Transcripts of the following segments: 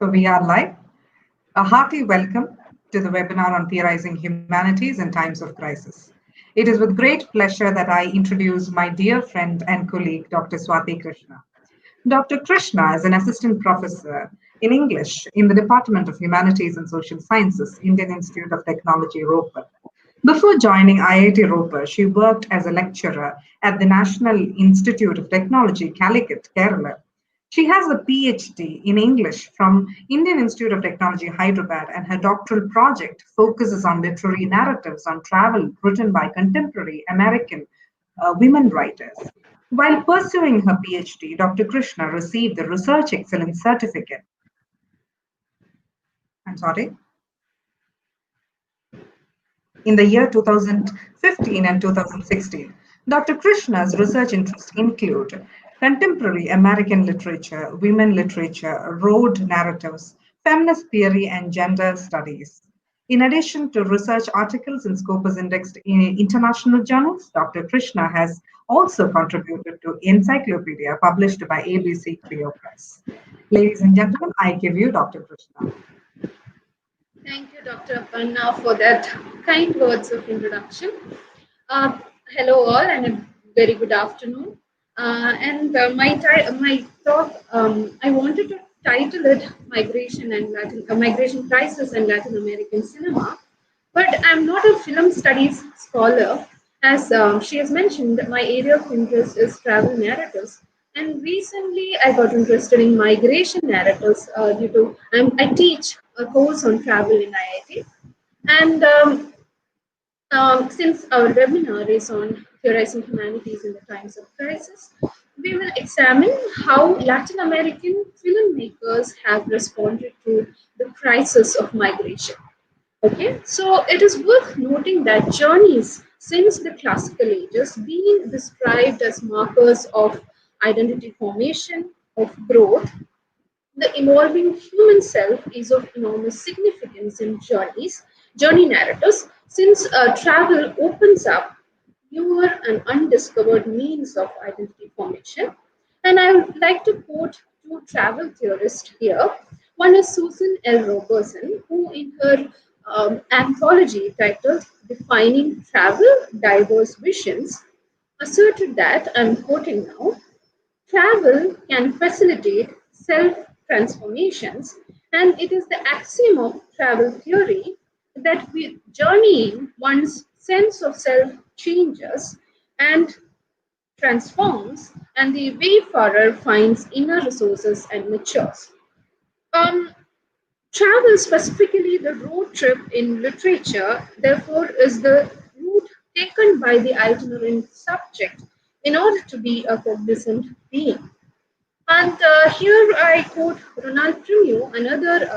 So we are live. A hearty welcome to the webinar on Theorizing Humanities in Times of Crisis. It is with great pleasure that I introduce my dear friend and colleague, Dr. Swathi Krishna. Dr. Krishna is an assistant professor in English in the Department of Humanities and Social Sciences, Indian Institute of Technology, Ropar. Before joining IIT Ropar, she worked as a lecturer at the National Institute of Technology, Calicut, Kerala. She has a PhD in English from Indian Institute of Technology, Hyderabad, and her doctoral project focuses on literary narratives on travel written by contemporary American women writers. While pursuing her PhD, Dr. Krishna received the Research Excellence Certificate. I'm sorry. In the year 2015 and 2016. Dr. Krishna's research interests include contemporary American literature, women literature, road narratives, feminist theory, and gender studies. In addition to research articles in Scopus indexed in international journals, Dr. Krishna has also contributed to Encyclopedia published by ABC Trio Press. Ladies and gentlemen, I give you Dr. Krishna. Thank you, Dr. Aparna, for that kind words of introduction. Uh, Hello, all, and a very good afternoon. My talk, I wanted to title it "Migration Crisis and Latin American Cinema," but I'm not a film studies scholar. As she has mentioned, my area of interest is travel narratives. And recently, I got interested in migration narratives due to I teach a course on travel in IIT. And since our webinar is on theorizing humanities in the times of crisis, we will examine how Latin American filmmakers have responded to the crisis of migration. Okay, so it is worth noting that journeys since the classical ages being described as markers of identity formation, of growth. The evolving human self is of enormous significance in journey narratives, since travel opens up newer and undiscovered means of identity formation. And I would like to quote two travel theorists here. One is Susan L. Robertson, who in her anthology titled Defining Travel Diverse Visions, asserted that, I'm quoting now, travel can facilitate self transformations, and it is the axiom of travel theory that we journeying one's sense of self changes and transforms, and the wayfarer finds inner resources and matures. Um, Travel, specifically the road trip in literature, therefore, is the route taken by the itinerant subject in order to be a cognizant being. And here I quote Ronald Premio, another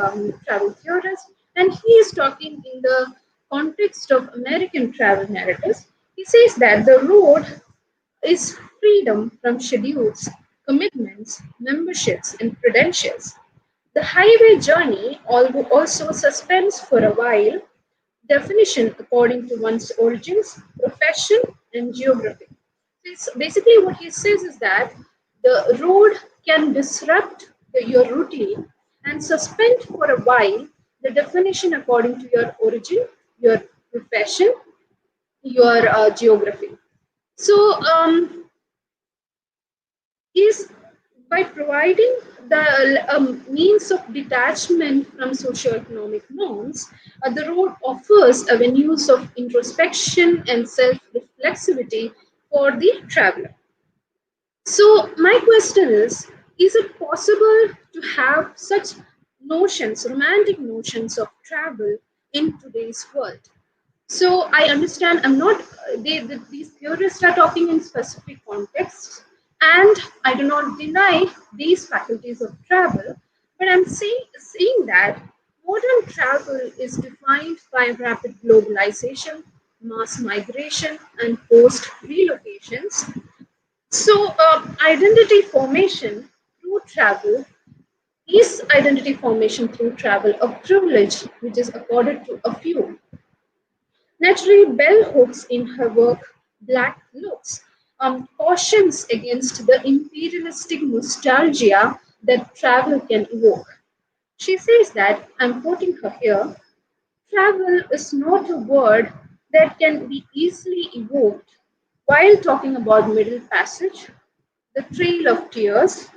travel theorist, and he is talking in the context of American travel narratives. He says that the road is freedom from schedules, commitments, memberships, and credentials. The highway journey also suspends for a while definition according to one's origins, profession, and geography. It's basically what he says is that the road can disrupt your routine and suspend for a while the definition according to your origin, your profession, your geography. So, is by providing the means of detachment from socioeconomic norms, the road offers avenues of introspection and self-reflexivity for the traveler. So my question is it possible to have such notions, romantic notions of travel in today's world? So I understand I'm not, these theorists are talking in specific contexts, and I do not deny these faculties of travel, but I'm saying that modern travel is defined by rapid globalization, mass migration, and post relocations. So identity formation through travel is identity formation through travel a privilege which is accorded to a few. Naturally, Bell Hooks, in her work Black Looks, cautions against the imperialistic nostalgia that travel can evoke. She says that, I'm quoting her here, travel is not a word that can be easily evoked while talking about Middle Passage, the Trail of Tears,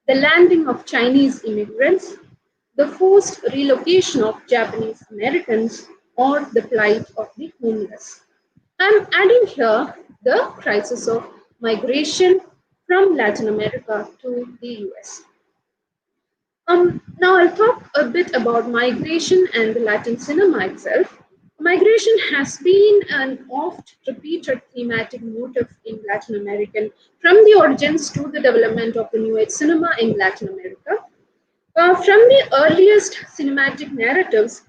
the landing of Chinese immigrants, the forced relocation of Japanese Americans, or the plight of the homeless. I'm adding here the crisis of migration from Latin America to the US. Now I'll talk a bit about migration and the Latin cinema itself. Migration has been an oft repeated thematic motif in Latin American, from the origins to the development of the New Age cinema in Latin America. From the earliest cinematic narratives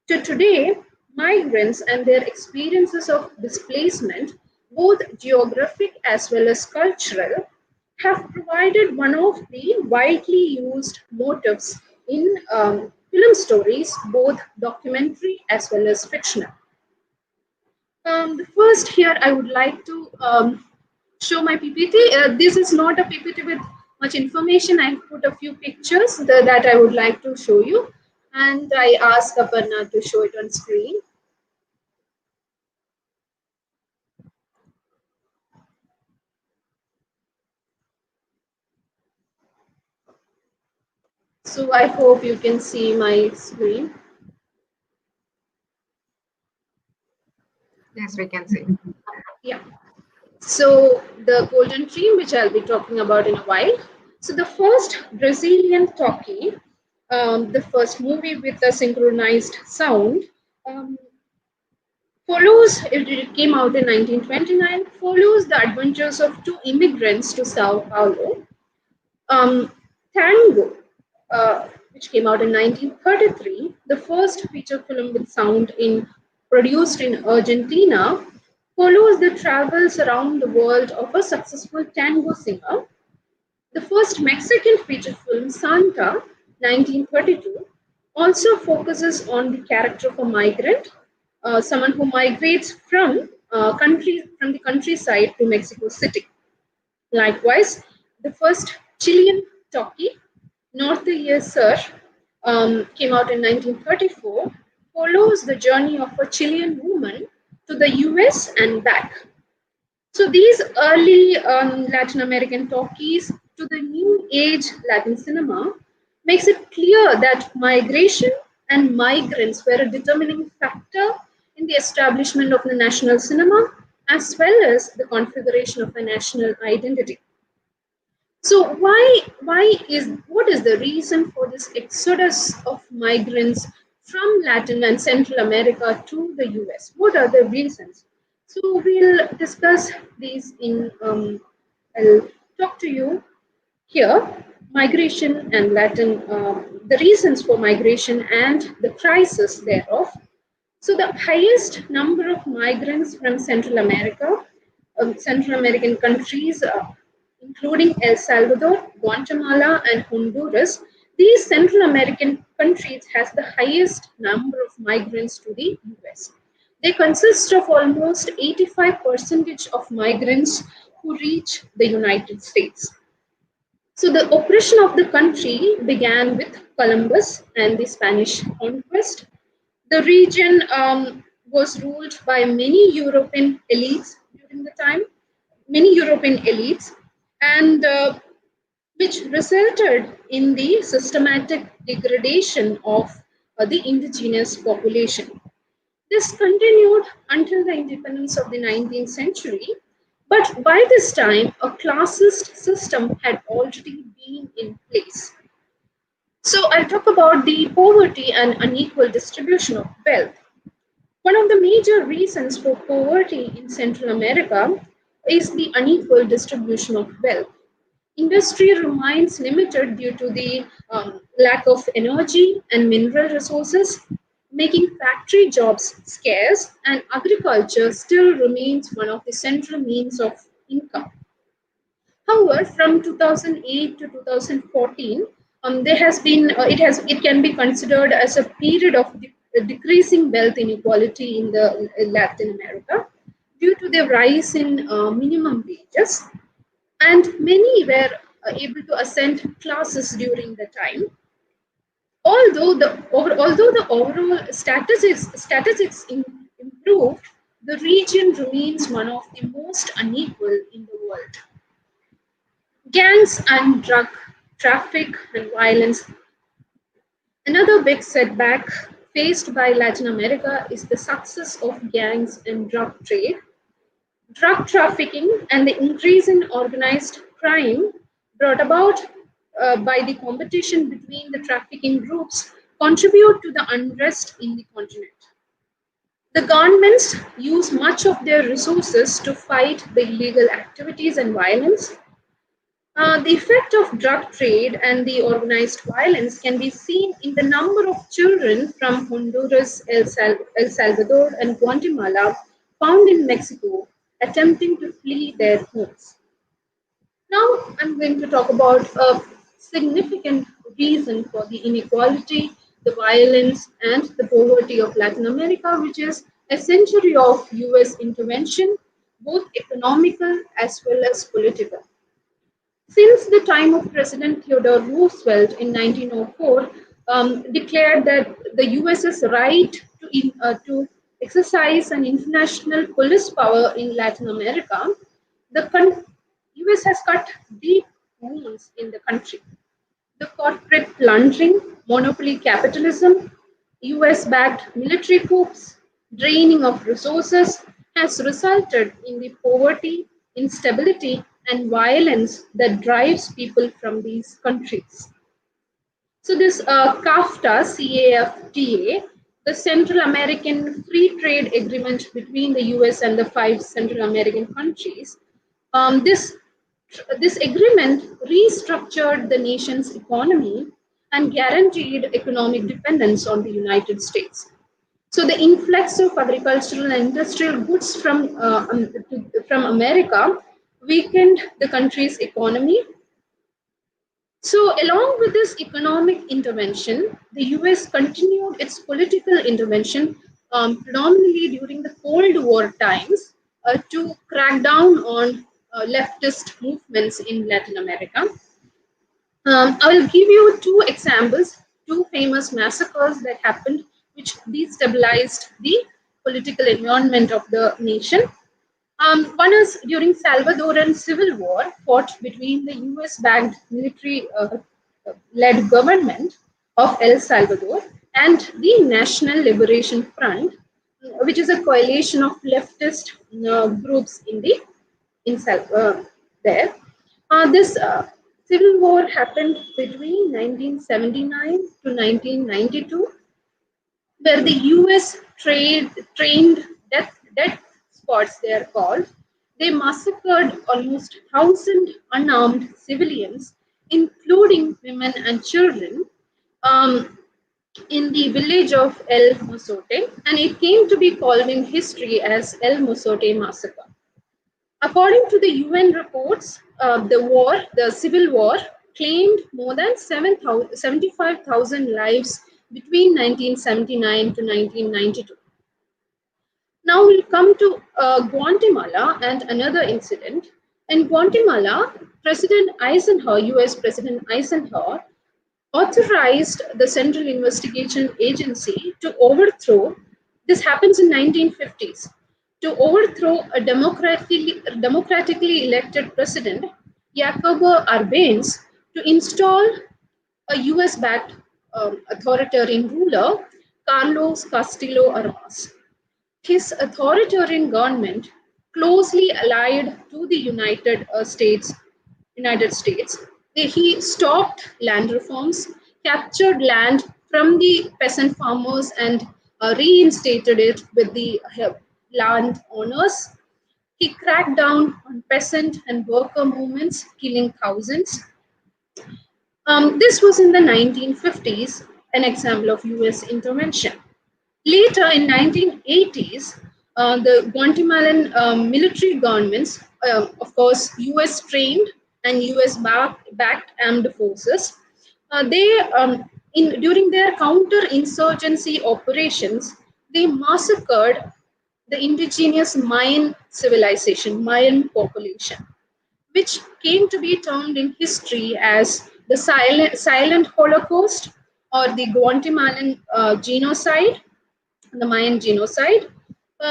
to today, migrants and their experiences of displacement, both geographic as well as cultural, have provided one of the widely used motifs in film stories, both documentary as well as fictional. The first here, I would like to show my PPT. This is not a PPT with much information. I put a few pictures that I would like to show you, and I ask Aparna to show it on screen. So I hope you can see my screen. Yes, we can see. Yeah. So the golden dream, which I'll be talking about in a while. So the first Brazilian talkie, the first movie with a synchronized sound, um, it came out in 1929, follows the adventures of two immigrants to Sao Paulo. Um, Tango, which came out in 1933, the first feature film with sound produced in Argentina, follows the travels around the world of a successful tango singer. The first Mexican feature film, Santa, 1932, also focuses on the character of a migrant, someone who migrates from the countryside to Mexico City. Likewise, the first Chilean talkie, Not the Year Sir, came out in 1934, follows the journey of a Chilean woman to the US and back. So these early Latin American talkies to the new age Latin cinema makes it clear that migration and migrants were a determining factor in the establishment of the national cinema as well as the configuration of a national identity. So why is what is the reason for this exodus of migrants from Latin and Central America to the US? What are the reasons? So we'll discuss these in. I'll talk to you here. Migration and Latin, the reasons for migration and the crisis thereof. So the highest number of migrants from Central America, Central American countries, including El Salvador, Guatemala, and Honduras, these Central American countries has the highest number of migrants to the US. They consist of almost 85% of migrants who reach the United States. So the oppression of the country began with Columbus and the Spanish conquest. The region was ruled by many European elites during the time, many European elites, and which resulted in the systematic degradation of the indigenous population. This continued until the independence of the 19th century, but by this time, a classist system had already been in place. So I'll talk about the poverty and unequal distribution of wealth. One of the major reasons for poverty in Central America is the unequal distribution of wealth. Industry remains limited due to the lack of energy and mineral resources, making factory jobs scarce, and agriculture still remains one of the central means of income. However, from 2008 to 2014, there has been it can be considered as a period of decreasing wealth inequality in the Latin America due to the rise in minimum wages, and many were able to ascend classes during the time. Although the overall statistics improved, the region remains one of the most unequal in the world. Gangs and drug traffic and violence. Another big setback faced by Latin America is the success of gangs and drug trade. Drug trafficking and the increase in organized crime brought about by the competition between the trafficking groups contribute to the unrest in the continent. The governments use much of their resources to fight the illegal activities and violence. The effect of drug trade and the organized violence can be seen in the number of children from Honduras, El Salvador, and Guatemala found in Mexico attempting to flee their homes. Now, I'm going to talk about a significant reason for the inequality, the violence, and the poverty of Latin America, which is a century of US intervention, both economical as well as political. Since the time of President Theodore Roosevelt in 1904, declared that the US's right to exercise an international police power in Latin America, the US has cut deep wounds in the country. The corporate plundering, monopoly capitalism, US backed military coups, draining of resources has resulted in the poverty, instability, and violence that drives people from these countries. So, this CAFTA, the Central American Free Trade Agreement between the US and the five Central American countries, um, this this agreement restructured the nation's economy and guaranteed economic dependence on the United States. So the influx of agricultural and industrial goods from America weakened the country's economy. So, along with this economic intervention, the US continued its political intervention predominantly during the Cold War times to crack down on leftist movements in Latin America. I will give you two examples, two famous massacres that happened, which destabilized the political environment of the nation. One is during Salvadoran Civil War fought between the US-backed military-led government of El Salvador and the National Liberation Front, which is a coalition of leftist groups there. This civil war happened between 1979 to 1992, where the US trained death squads, they are called. They massacred almost 1,000 unarmed civilians, including women and children, um, in the village of El Mozote, and it came to be called in history as El Mozote Massacre. According to the UN reports, the civil war, claimed more than 75,000 lives between 1979 to 1992. Now we'll come to Guatemala and another incident. In Guatemala, US President Eisenhower, authorized the Central Investigation Agency to overthrow, this happens in 1950s, to overthrow a democratically elected president, Jacobo Arbenz, to install a US-backed authoritarian ruler, Carlos Castillo Armas. His authoritarian government, closely allied to the United States, he stopped land reforms, captured land from the peasant farmers, and reinstated it with the land owners. He cracked down on peasant and worker movements, killing thousands. This was in the 1950s, an example of US intervention. Later in 1980s, the Guatemalan military governments, of course, US trained and US backed armed forces, during their counter-insurgency operations, they massacred the indigenous Mayan civilization, Mayan population, which came to be termed in history as the silent Holocaust, or the Guatemalan genocide, the Mayan genocide.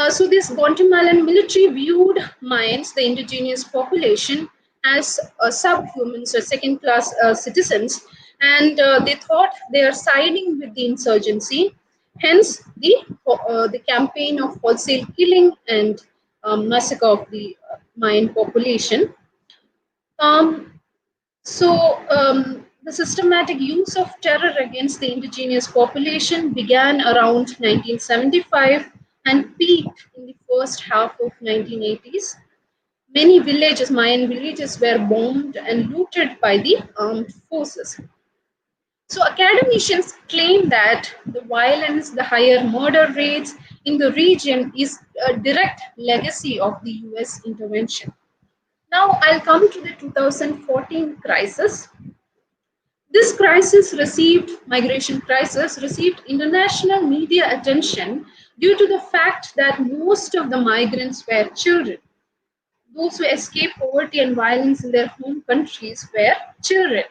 So this Guatemalan military viewed Mayans, the indigenous population, as subhumans or second-class citizens, and they thought they are siding with the insurgency. Hence, the campaign of wholesale killing and massacre of the Mayan population. Um, the systematic use of terror against the indigenous population began around 1975 and peaked in the first half of 1980s. Many villages, Mayan villages, were bombed and looted by the armed forces. So academicians claim that the violence, the higher murder rates in the region is a direct legacy of the US intervention. Now I'll come to the 2014 crisis. This migration crisis, received international media attention due to the fact that most of the migrants were children. Those who escaped poverty and violence in their home countries were children.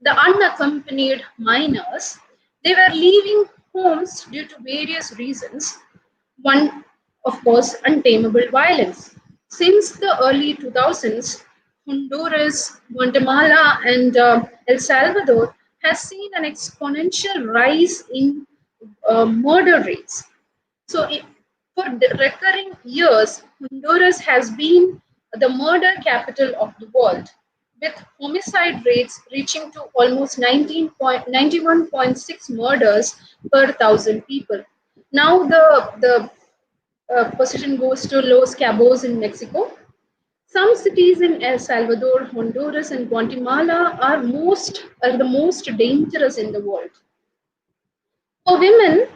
The unaccompanied minors, they were leaving homes due to various reasons. One, of course, untamable violence. Since the early 2000s, Honduras, Guatemala, and El Salvador has seen an exponential rise in murder rates. So, for the recurring years, Honduras has been the murder capital of the world, with homicide rates reaching to almost 91.6 murders per thousand people. Now, the position goes to Los Cabos in Mexico. Some cities in El Salvador, Honduras, and Guatemala are the most dangerous in the world. For women,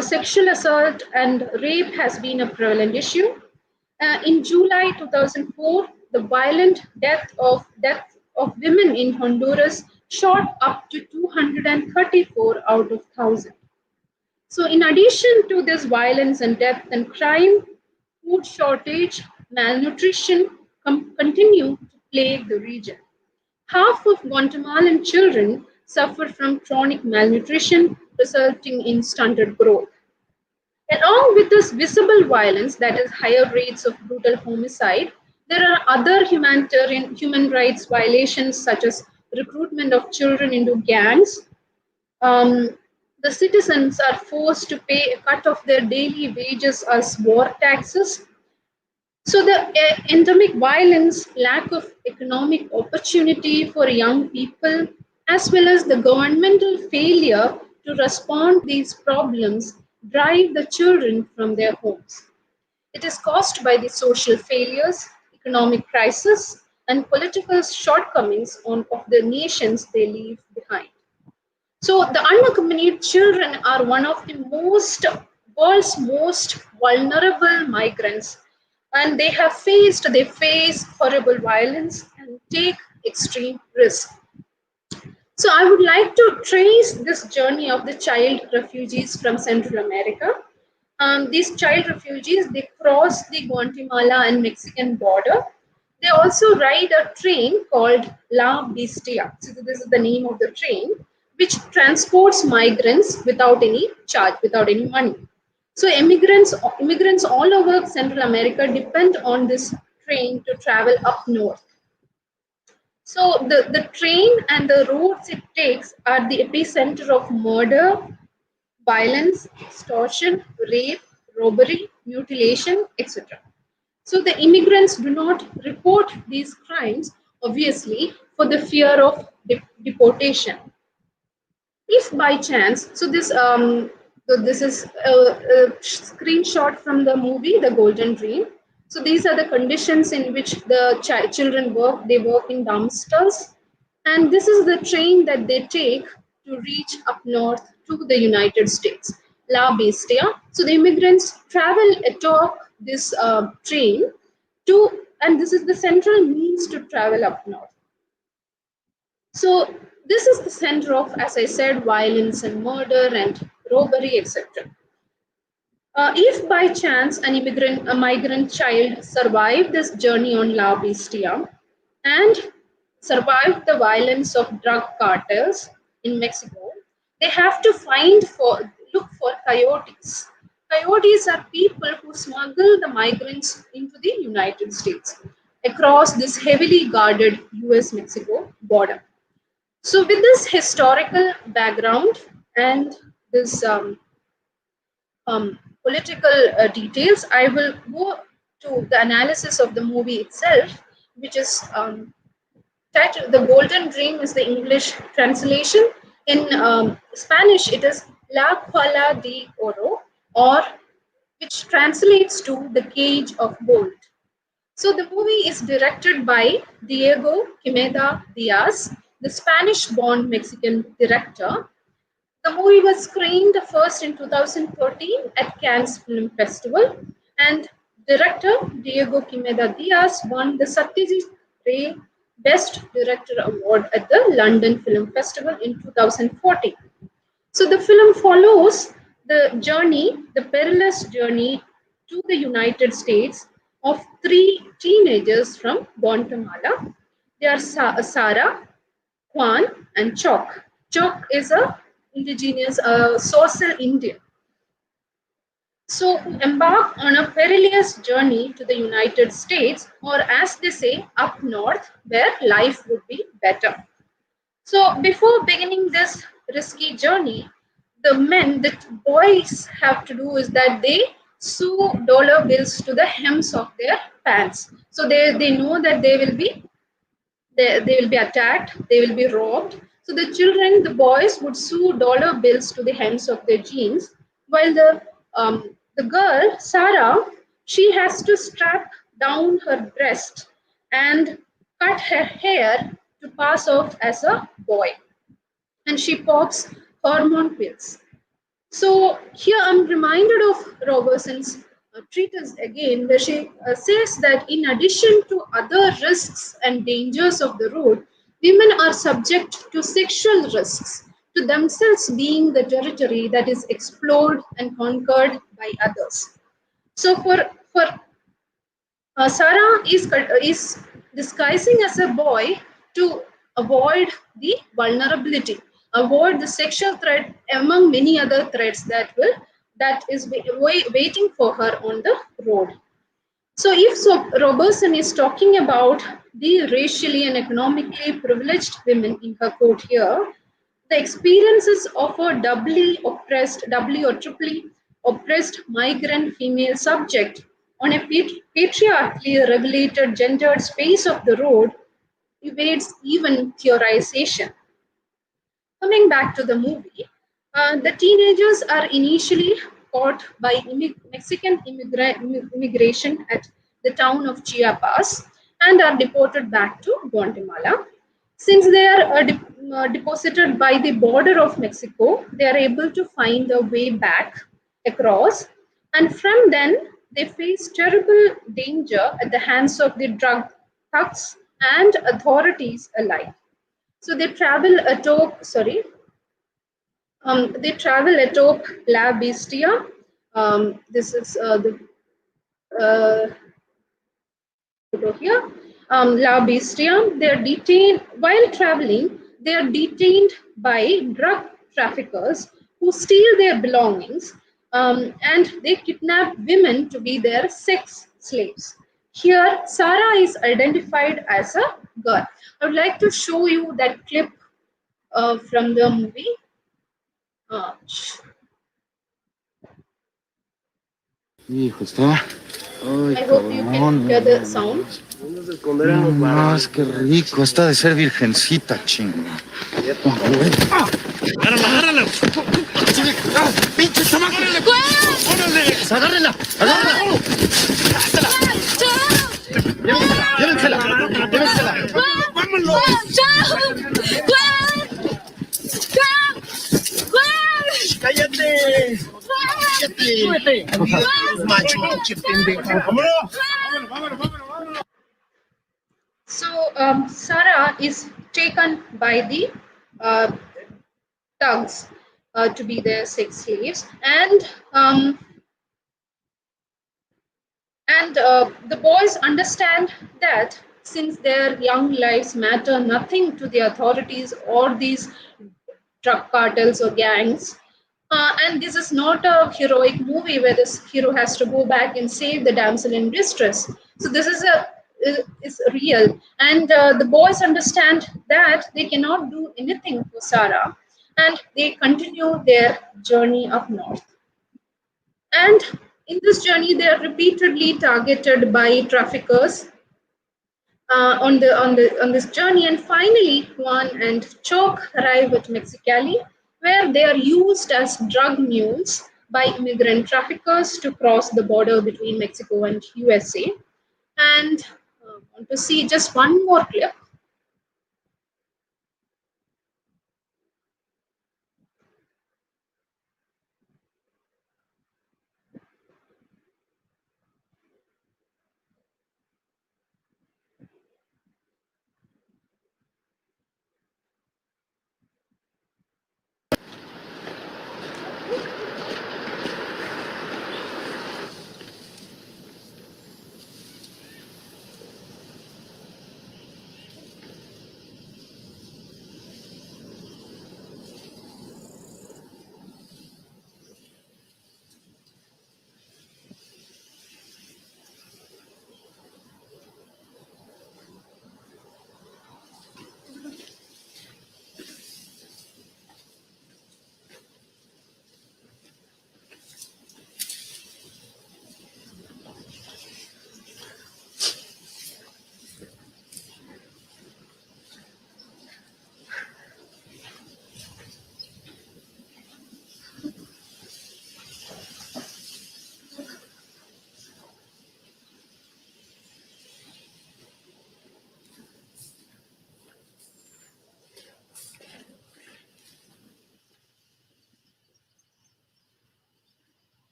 sexual assault and rape has been a prevalent issue. In July 2004, the violent death of women in Honduras shot up to 234 out of 1,000. So, in addition to this violence and death and crime, food shortage, malnutrition continue to plague the region. Half of Guatemalan children suffer from chronic malnutrition, resulting in stunted growth. Along with this visible violence, that is, higher rates of brutal homicide, there are other humanitarian human rights violations such as recruitment of children into gangs. um, the citizens are forced to pay a cut of their daily wages as war taxes. So the endemic violence, lack of economic opportunity for young people, as well as the governmental failure to respond to these problems, drive the children from their homes. It is caused by the social failures, economic crisis, and political shortcomings of the nations they leave behind. So the unaccompanied children are one of the world's most vulnerable migrants, and they face horrible violence and take extreme risk. So I would like to trace this journey of the child refugees from Central America. These child refugees, they cross the Guatemala and Mexican border. They also ride a train called La Bestia. So this is the name of the train, which transports migrants without any charge, without any money. So immigrants all over Central America depend on this train to travel up north. So the train and the roads it takes are the epicenter of murder, violence, extortion, rape, robbery, mutilation, etc. So the immigrants do not report these crimes, obviously, for the fear of deportation. If by chance, this is a screenshot from the movie The Golden Dream. So these are the conditions in which the children work. They work in dumpsters, and this is the train that they take to reach up north to the United States, La Bestia. So the immigrants travel atop this train and this is the central means to travel up north. So this is the center of, as I said, violence and murder and robbery, etc. If by chance a migrant child survived this journey on La Bestia and survived the violence of drug cartels in Mexico, They have to look for coyotes. Coyotes are people who smuggle the migrants into the United States across this heavily guarded US Mexico border. So, with this historical background and this political details, I will go to the analysis of the movie itself, which is titled The Golden Dream is the English translation. In Spanish, it is La Cuala de Oro, or which translates to The Cage of Gold. So the movie is directed by Diego Quimeda Diaz, the Spanish born Mexican director. The movie was screened first in 2013 at Cannes Film Festival, and director Diego Quimeda Diaz won the Satyajit Ray Best Director Award at the London Film Festival in 2014. So the film follows the perilous journey to the United States of three teenagers from Guatemala. They are Sarah, Juan, and Chok. Chok is a indigenous social Indian. So who embark on a perilous journey to the United States, or as they say, up north, where life would be better. So before beginning this risky journey, the boys have to do is that they sew dollar bills to the hems of their pants. So they know that they will be attacked, they will be robbed. So the children, the boys would sew dollar bills to the hems of their jeans, while the girl, Sarah, she has to strap down her breast and cut her hair to pass off as a boy. And she pops hormone pills. So here I'm reminded of Robertson's treatise again, where she says that in addition to other risks and dangers of the road, women are subject to sexual risks, to themselves being the territory that is explored and conquered by others. So for Sarah is disguising as a boy to avoid the vulnerability, avoid the sexual threat among many other threats that is waiting for her on the road. So Robertson is talking about the racially and economically privileged women in her quote here, the experiences of a doubly or triply oppressed migrant female subject on a patriarchally regulated gendered space of the road evades even theorization. Coming back to the movie, the teenagers are initially caught by immigration at the town of Chiapas and are deported back to Guatemala. Since they are deposited by the border of Mexico, they are able to find a way back across, and from then they face terrible danger at the hands of the drug thugs and authorities alike. So they travel atop La Bestia. This is the photo here. La Bestia. They are detained while traveling. They are detained by drug traffickers who steal their belongings, and they kidnap women to be their sex slaves. Here, Sarah is identified as a girl. I would like to show you that clip from the movie. Uh, Hijo, está. Ay, I hope you can cabrón. hear the sound. Más que rico. Está de ser virgencita, chingo. Agárrala, agárrala. Pinche chamaco. Órale. Agárrala, agárrala. Llévensela, llévensela. Vámonos. Cállate. Cállate. Macho, pendejo. Vámonos. So Sarah is taken by the uh, thugs to be their sex slaves, and the boys understand that since their young lives matter nothing to the authorities or these drug cartels or gangs. And this is not a heroic movie where this hero has to go back and save the damsel in distress. So this is real, and the boys understand that they cannot do anything for Sarah, and they continue their journey up north. And in this journey, they are repeatedly targeted by traffickers on this journey, and finally Juan and Choke arrive at Mexicali, where they are used as drug mules by immigrant traffickers to cross the border between Mexico and USA. And want to see just one more clip.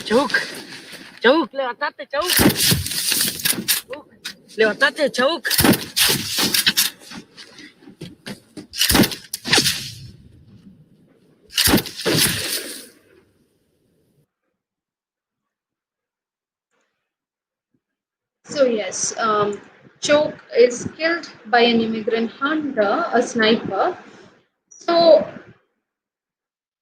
Choke, Choke, levantate, Choke. Levantate, Choke. So yes, Choke is killed by an immigrant hunter, a sniper. So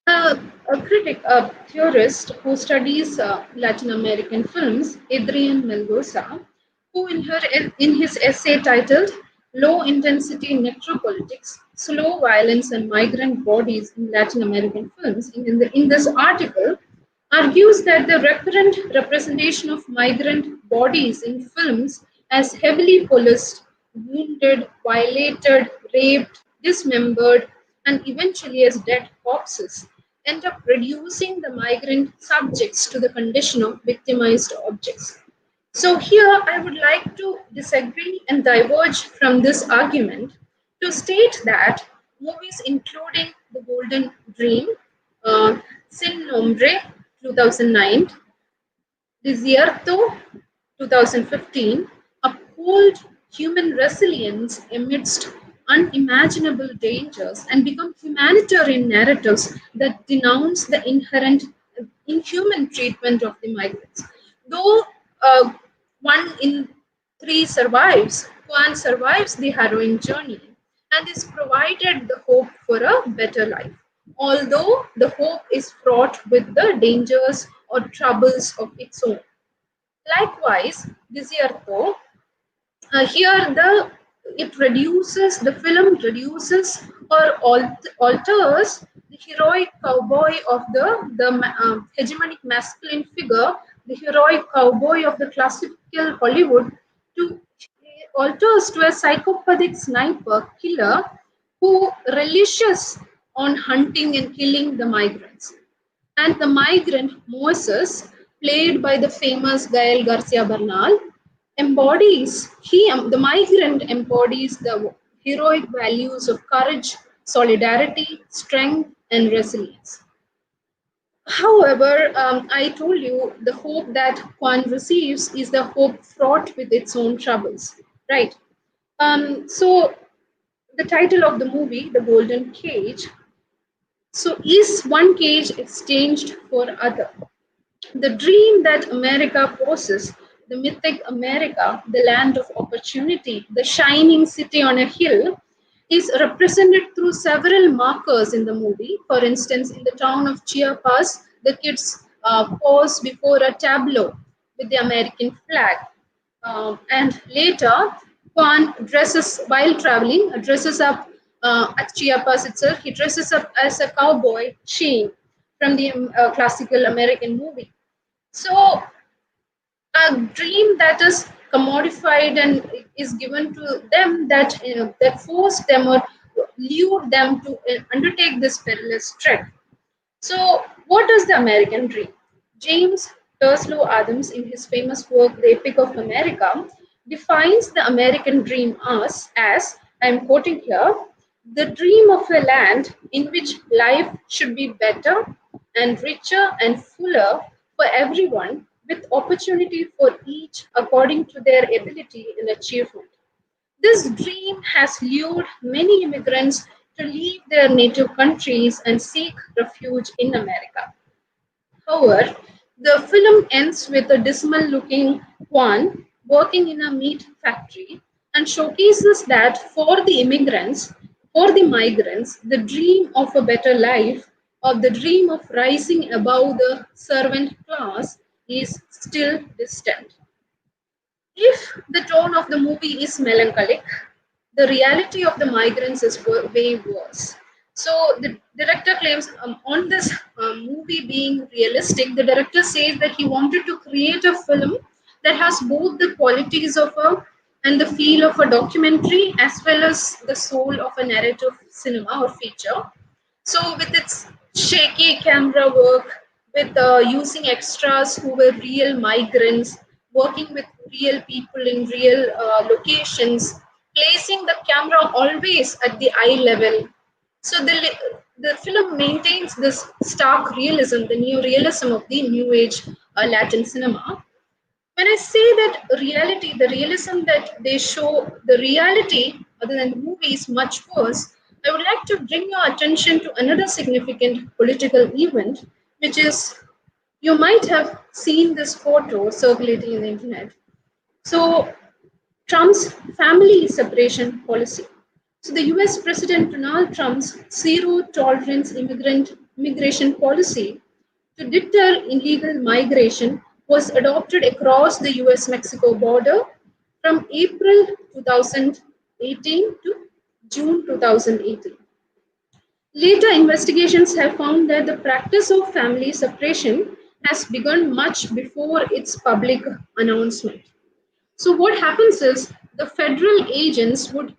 Uh, a critic, a theorist who studies Latin American films, Adrian Melgosa, who in his essay titled Low Intensity Necropolitics, Slow Violence and Migrant Bodies in Latin American Films, in this article, argues that the recurrent representation of migrant bodies in films as heavily policed, wounded, violated, raped, dismembered, and eventually as dead corpses end up reducing the migrant subjects to the condition of victimized objects. So, here I would like to disagree and diverge from this argument to state that movies including The Golden Dream, Sin Nombre 2009, Desierto 2015 uphold human resilience amidst unimaginable dangers and become humanitarian narratives that denounce the inherent inhuman treatment of the migrants. Though uh, one in three survives, Juan survives the harrowing journey and is provided the hope for a better life, although the hope is fraught with the dangers or troubles of its own. Likewise, Desierto, here the film reduces or alters the heroic cowboy of the hegemonic masculine figure, the heroic cowboy of the classical Hollywood, to alters to a psychopathic sniper killer who relishes on hunting and killing the migrants. And the migrant Moses, played by the famous Gael Garcia Bernal, the migrant embodies the heroic values of courage, solidarity, strength, and resilience. However, I told you the hope that Juan receives is the hope fraught with its own troubles, right? So the title of the movie, The Golden Cage. So is one cage exchanged for other? The dream that America possesses, the mythic America, the land of opportunity, the shining city on a hill, is represented through several markers in the movie. For instance, in the town of Chiapas, the kids pose before a tableau with the American flag. And later, Juan dresses while traveling, dresses up at Chiapas itself. He dresses up as a cowboy, Sheen, from the classical American movie. So a dream that is commodified and is given to them that that forced them or lured them to undertake this perilous trek. So, what is the American dream? James Turslow Adams, in his famous work *The Epic of America*, defines the American dream as I'm quoting here, the dream of a land in which life should be better and richer and fuller for everyone, with opportunity for each according to their ability and achievement. This dream has lured many immigrants to leave their native countries and seek refuge in America. However, the film ends with a dismal looking Juan working in a meat factory and showcases that for the migrants, the dream of a better life or the dream of rising above the servant class is still distant. If the tone of the movie is melancholic, the reality of the migrants is way worse. So the director claims on this movie being realistic, the director says that he wanted to create a film that has both the qualities of a and the feel of a documentary as well as the soul of a narrative cinema or feature. So with its shaky camera work, with using extras who were real migrants, working with real people in real locations, placing the camera always at the eye level. So the film maintains this stark realism, the new realism of the new age Latin cinema. When I say that reality, the realism that they show, the reality other than the movie is much worse, I would like to bring your attention to another significant political event, which is you might have seen this photo circulating in the internet. So, Trump's family separation policy. So, the US President Donald Trump's zero tolerance immigration policy to deter illegal migration was adopted across the US Mexico border from April 2018 to June 2018. Later investigations have found that the practice of family separation has begun much before its public announcement. So, what happens is the federal agents would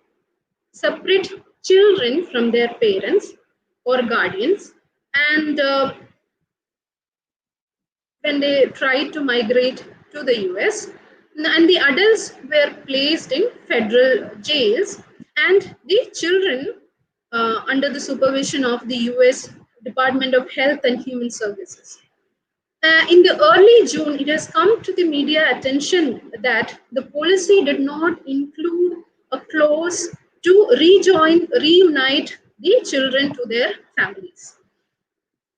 separate children from their parents or guardians, and when they tried to migrate to the US, and the adults were placed in federal jails, and the children under the supervision of the US Department of Health and Human Services. In the early June, it has come to the media attention that the policy did not include a clause to reunite the children to their families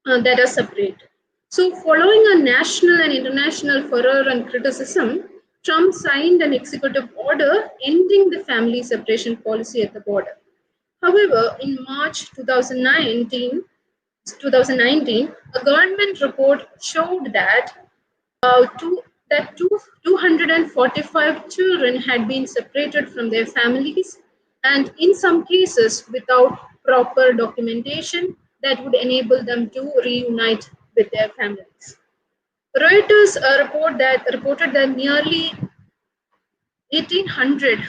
that are separate. So, following a national and international furor and criticism, Trump signed an executive order ending the family separation policy at the border. However, in March 2019, a government report showed that two, 245 children had been separated from their families, and in some cases without proper documentation that would enable them to reunite with their families. Reuters reported that nearly 1,800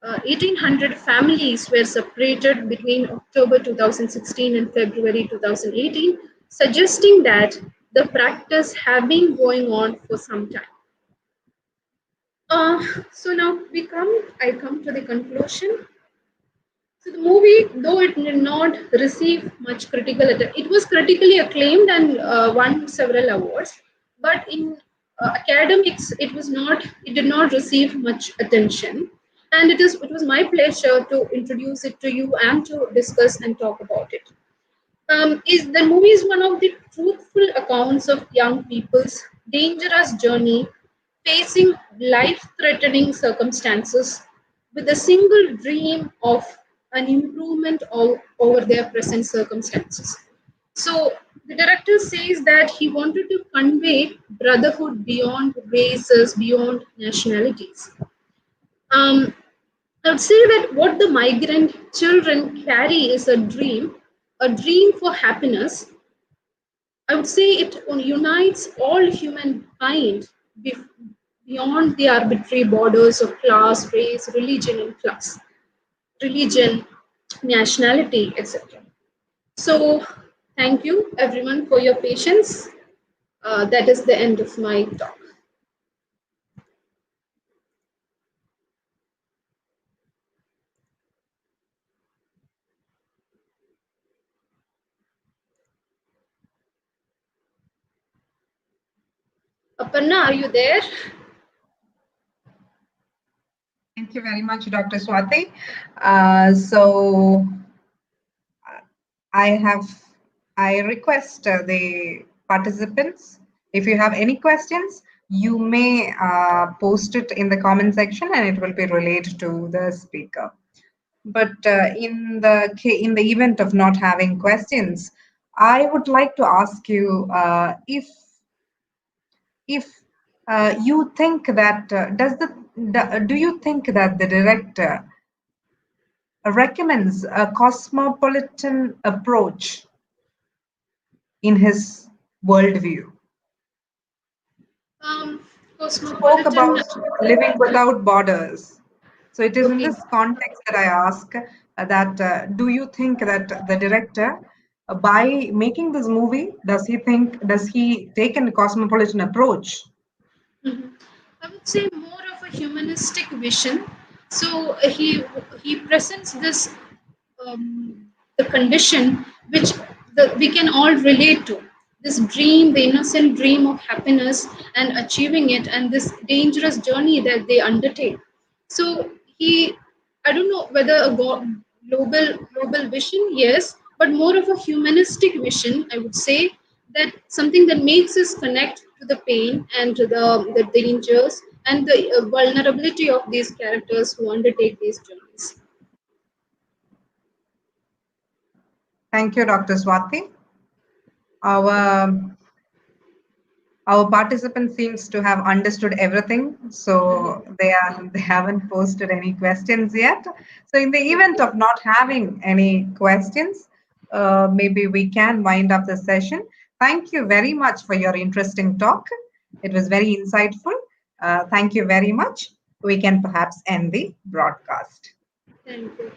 1,800 families were separated between October 2016 and February 2018, suggesting that the practice have been going on for some time. So now I come to the conclusion. So the movie, though it did not receive much critical attention, it was critically acclaimed and won several awards. But in academics, it did not receive much attention. and it was my pleasure to introduce it to you and to discuss and talk about it. Is the movie is one of the truthful accounts of young people's dangerous journey facing life-threatening circumstances with a single dream of an improvement over their present circumstances. So the director says that he wanted to convey brotherhood beyond races, beyond nationalities. Um, I would say that what the migrant children carry is a dream for happiness. I would say it unites all humankind bef- beyond the arbitrary borders of class, race, religion, nationality, etc. So, thank you everyone for your patience. That is the end of my talk. Aparna, are you there? Thank you very much, Dr. Swathi. So I have, I request the participants, if you have any questions, you may post it in the comment section and it will be relayed to the speaker. But in the event of not having questions, I would like to ask you if you think that do you think that the director recommends a cosmopolitan approach in his worldview? Um, Spoke Cosmopolitan. about living without borders. So it is in Okay. this context that I ask that do you think that the director, by making this movie, does he take a cosmopolitan approach? Mhm. I would say more of a humanistic vision. So he presents this the condition which we can all relate to. This dream, the innocent dream of happiness and achieving it, and this dangerous journey that they undertake. So he, I don't know whether a global vision, yes, but more of a humanistic vision. I would say that something that makes us connect to the pain and to the dangers and the vulnerability of these characters who undertake these journeys. Thank you, Dr. Swathi. Our our participant seems to have understood everything, so they haven't posted any questions yet. So in the event of not having any questions, maybe we can wind up the session. Thank you very much for your interesting talk. It was very insightful. Thank you very much. We can perhaps end the broadcast. Thank you.